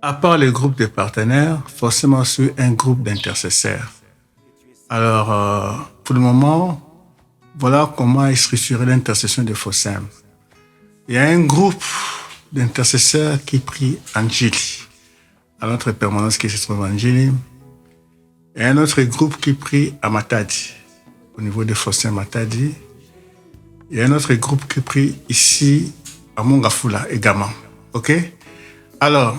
À part le groupe de partenaires, forcément sur un groupe d'intercesseurs. Alors, pour le moment, voilà comment est structurée l'intercession de FOSSEM. Il y a un groupe d'intercesseurs qui prie Anjili, à notre permanence qui se trouve à Anjili. Il y a un autre groupe qui prie à Matadi, au niveau de FOSSEM Matadi. Il y a un autre groupe qui prie ici à Mongafula également. OK? Alors,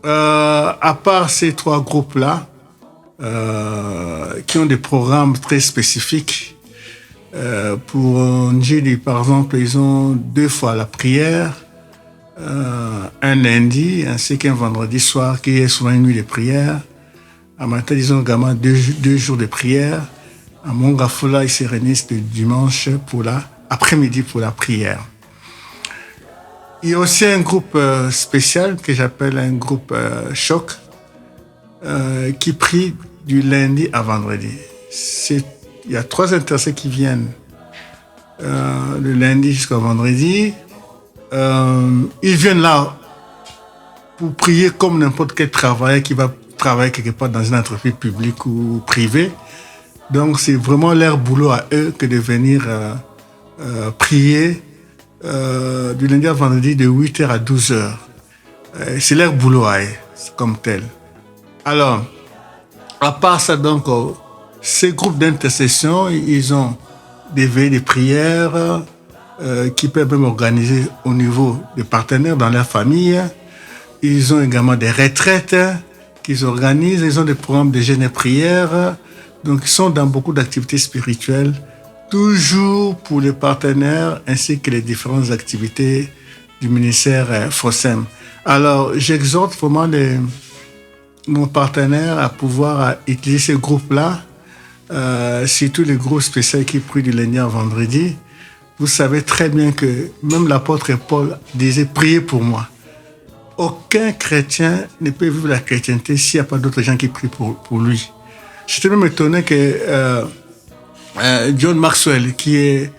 à part ces trois groupes-là, qui ont des programmes très spécifiques, pour Njili, par exemple, ils ont 2 fois la prière, un lundi ainsi qu'un vendredi soir, qui est souvent une nuit de prière. À Matadi, ils ont également 2 jours de prière. À Mongafula, ils se réunissent le dimanche pour l'après-midi pour la prière. Il y a aussi un groupe spécial que j'appelle un groupe choc qui prie du lundi à vendredi. Il y a 3 intercesseurs qui viennent le lundi jusqu'au vendredi. Ils viennent là pour prier comme n'importe quel travailleur qui va travailler quelque part dans une entreprise publique ou privée. Donc c'est vraiment leur boulot à eux que de venir prier du lundi à vendredi de 8h à 12h. C'est leur boulot à eux, comme tel. Alors, à part ça, donc, ces groupes d'intercession, ils ont des veillées de prière qui peuvent même organiser au niveau des partenaires dans leur famille. Ils ont également des retraites qu'ils organisent. Ils ont des programmes de jeûne et prière. Donc, ils sont dans beaucoup d'activités spirituelles, toujours pour les partenaires ainsi que les différentes activités du ministère FOSSEM. Alors, j'exhorte vraiment nos partenaires à pouvoir utiliser ces groupes-là, surtout les groupes spéciaux qui prient du lundi au vendredi. Vous savez très bien que même l'apôtre Paul disait « Priez pour moi ». Aucun chrétien ne peut vivre la chrétienté s'il n'y a pas d'autres gens qui prient pour lui. J'étais même étonné que John Maxwell, qui est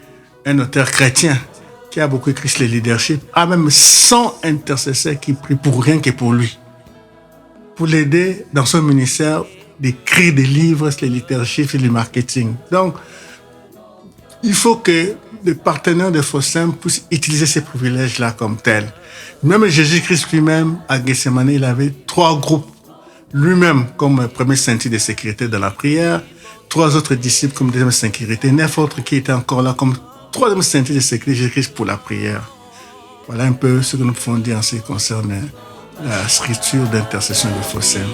un auteur chrétien, qui a beaucoup écrit sur le leadership, a même 100 intercesseurs qui prient pour rien que pour lui, pour l'aider dans son ministère d'écrire des livres sur le leadership et le marketing. Donc, il faut que les partenaires de FOSSEM puissent utiliser ces privilèges-là comme tels. Même Jésus-Christ lui-même, à Gethsemane, il avait 3 groupes. Lui-même comme premier ceinture de sécurité dans la prière, 3 autres disciples comme deuxième sécurité, 9 autres qui étaient encore là comme troisième ceinture de sécurité de Jésus-Christ pour la prière. Voilà un peu ce que nous pouvons dire en ce qui concerne la scripture d'intercession de FOSSEM.